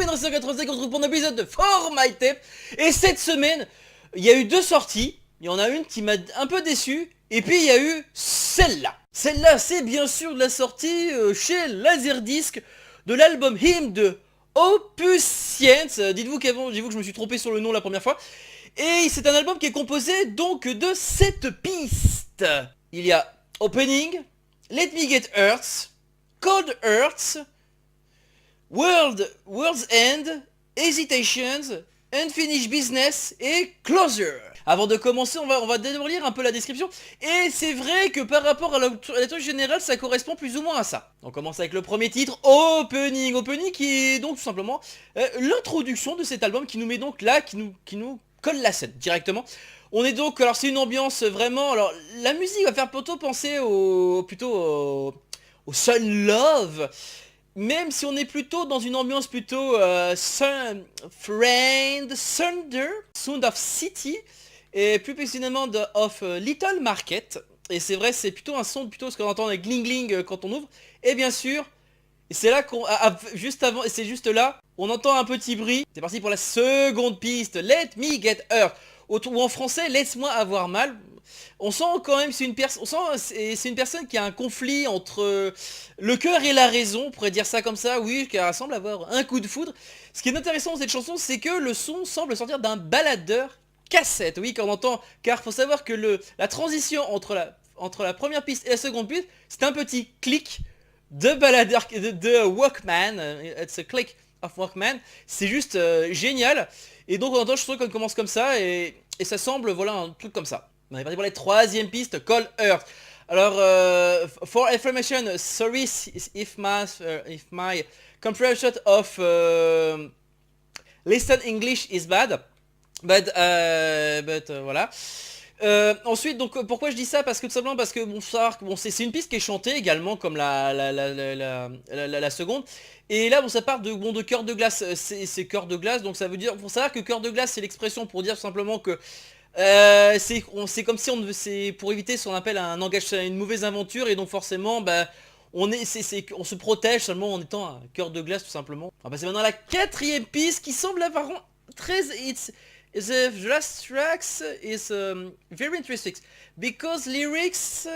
1985, on se retrouve pour un épisode de For My Tape. Et cette semaine, il y a eu deux sorties. Il y en a une qui m'a un peu déçu. Et puis il y a eu celle-là. Celle-là, c'est bien sûr de la sortie chez Laserdisc de l'album Hymn de Opus Science. Dites-vous qu'avant, j'ai vu que je me suis trompé sur le nom la première fois. Et c'est un album qui est composé donc de 7 pistes. Il y a Opening, Let Me Get Hurt, Cold Earth, World's End, Hesitations, Unfinished Business et Closer. Avant de commencer, on va d'abord lire un peu la description. Et c'est vrai que par rapport à la lecture générale, ça correspond plus ou moins à ça. On commence avec le premier titre, Opening. Opening qui est donc tout simplement l'introduction de cet album qui nous met donc là, qui nous colle la scène directement. On est donc, alors c'est une ambiance vraiment, alors la musique va faire plutôt penser au Sun Love. Même si on est plutôt dans une ambiance plutôt Sound of City, et plus précisément of Little Market. Et c'est vrai, c'est plutôt un son, plutôt ce qu'on entend avec gling gling quand on ouvre. Et bien sûr, c'est là qu'on, juste avant, et c'est juste là, on entend un petit bruit. C'est parti pour la seconde piste, Let Me Get Hurt. Ou en français, laisse-moi avoir mal. On sent quand même, c'est une personne qui a un conflit entre le cœur et la raison, on pourrait dire ça comme ça, oui, qui semble avoir un coup de foudre. Ce qui est intéressant dans cette chanson, c'est que le son semble sortir d'un baladeur cassette, oui, qu'on entend, car faut savoir que la transition entre la première piste et la seconde piste, c'est un petit clic de baladeur, de Walkman, it's a click of Walkman, c'est juste génial, et donc on entend, je trouve qu'on commence comme ça, et ça semble, voilà, un truc comme ça. On est parti pour la troisième piste, Cold Earth. Alors, for information, sorry if my comprehension of listen English is bad, but voilà. Ensuite, donc pourquoi je dis ça? Parce que tout simplement parce que c'est une piste qui est chantée également comme la seconde. Et là, ça part de cœur de glace. C'est cœur de glace, donc ça veut dire, pour savoir que cœur de glace, c'est l'expression pour dire tout simplement que c'est comme si c'est pour éviter ce qu'on appelle une mauvaise aventure, et donc forcément on se protège seulement en étant un cœur de glace tout simplement. On va passer maintenant à la quatrième piste qui semble apparemment très the last tracks is very interesting because lyrics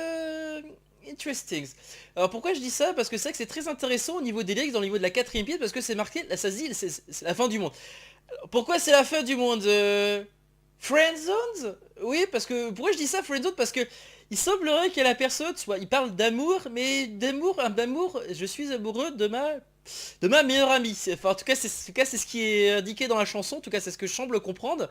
interesting. Alors pourquoi je dis ça? Parce que c'est vrai que c'est très intéressant au niveau des lyrics, dans le niveau de la quatrième piste, parce que c'est marqué, là ça se dit, c'est la fin du monde. Pourquoi c'est la fin du monde? Friendzone? Oui, parce que... Pourquoi je dis ça, friendzone? Parce que il semblerait que la personne soit... Il parle d'amour, mais d'amour, je suis amoureux de ma meilleure amie. Enfin, en tout cas, c'est ce qui est indiqué dans la chanson. En tout cas, c'est ce que je semble comprendre.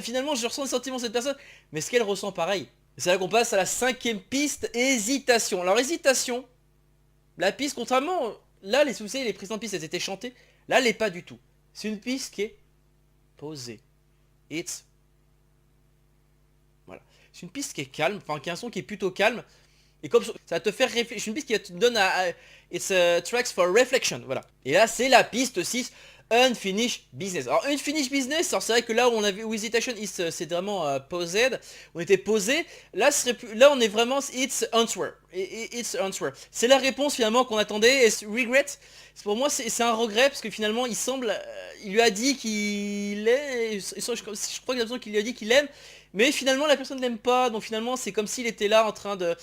Finalement, je ressens le sentiment de cette personne. Mais est-ce qu'elle ressent pareil? C'est là qu'on passe à la cinquième piste, hésitation. Alors, hésitation, la piste, contrairement... Là, vous savez, les précédentes pistes, elles étaient chantées. Là, elle n'est pas du tout. C'est une piste qui est posée. Voilà. C'est une piste qui est calme, enfin qui a un son qui est plutôt calme. Et comme ça va te faire réfléchir. C'est une piste qui te donne It's tracks for reflection. Voilà. Et là c'est la piste 6, Unfinished Business. Alors Unfinished Business, alors c'est vrai que là où on avait Hesitation, c'est vraiment posed. On était posé. Là on est vraiment It's answer. It's answer. C'est la réponse finalement qu'on attendait. Et regret. Pour moi c'est un regret parce que finalement il semble, il lui a dit qu'il est, je crois qu'il a l'impression qu'il lui a dit qu'il aime. Mais finalement la personne ne l'aime pas, donc finalement c'est comme s'il était là en train de...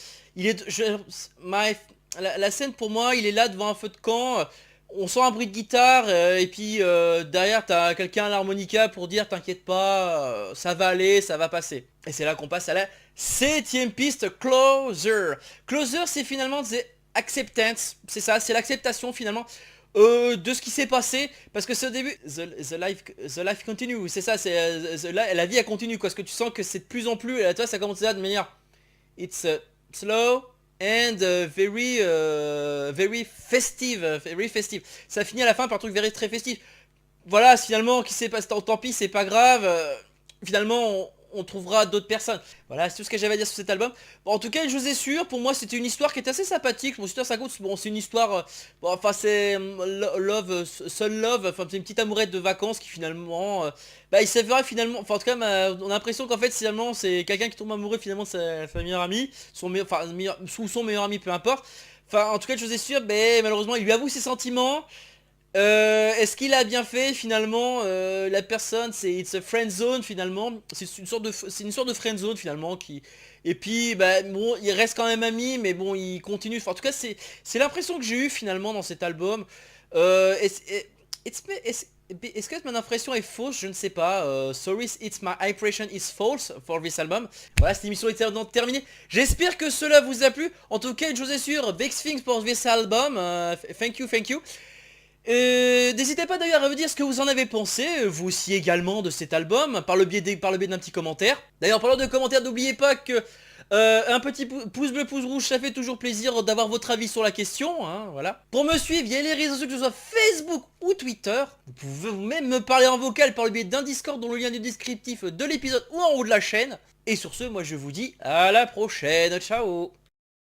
La scène pour moi, il est là devant un feu de camp, on sent un bruit de guitare, et puis derrière t'as quelqu'un à l'harmonica pour dire t'inquiète pas, ça va aller, ça va passer. Et c'est là qu'on passe à la septième piste, Closer. Closer c'est finalement the acceptance, c'est ça, c'est l'acceptation finalement. De ce qui s'est passé, parce que ce début the life continue, c'est ça, c'est la vie a continue quoi, parce que tu sens que c'est de plus en plus, et toi ça commence là de manière it's slow and very festive, ça finit à la fin par un truc très festif. Voilà, finalement qui s'est passé, tant pis, c'est pas grave, finalement on trouvera d'autres personnes. Voilà, c'est tout ce que j'avais à dire sur cet album. Bon, en tout cas, je vous assure, pour moi, c'était une histoire qui était assez sympathique. Bon, ça compte, bon, c'est une histoire... bon, enfin, c'est love, seul love, enfin, c'est une petite amourette de vacances qui finalement... il s'avère finalement... Enfin, en tout cas, on a l'impression qu'en fait, finalement, c'est quelqu'un qui tombe amoureux, finalement, c'est sa meilleure amie. Son meilleur ami, peu importe. Enfin, en tout cas, je vous assure, malheureusement, il lui avoue ses sentiments. Est-ce qu'il a bien fait finalement? La personne, c'est it's a friend zone finalement. C'est une sorte de friend zone finalement qui. Et puis bah bon, il reste quand même ami, mais bon, il continue. Enfin, en tout cas, c'est l'impression que j'ai eu finalement dans cet album. Est-ce que mon impression est fausse? Je ne sais pas. Sorry, it's my impression is false for this album. Voilà, cette émission est maintenant terminée. J'espère que cela vous a plu. En tout cas, une chose est sûre, big things for this album. Thank you, thank you. N'hésitez pas d'ailleurs à me dire ce que vous en avez pensé, vous aussi également, de cet album, par le biais d'un petit commentaire. D'ailleurs, parlant de commentaires, n'oubliez pas que un petit pouce bleu, pouce rouge, ça fait toujours plaisir d'avoir votre avis sur la question, hein, voilà. Pour me suivre, il y a les réseaux sociaux, que ce soit Facebook ou Twitter. Vous pouvez même me parler en vocal par le biais d'un Discord dont le lien est descriptif de l'épisode ou en haut de la chaîne. Et sur ce, moi je vous dis à la prochaine, ciao.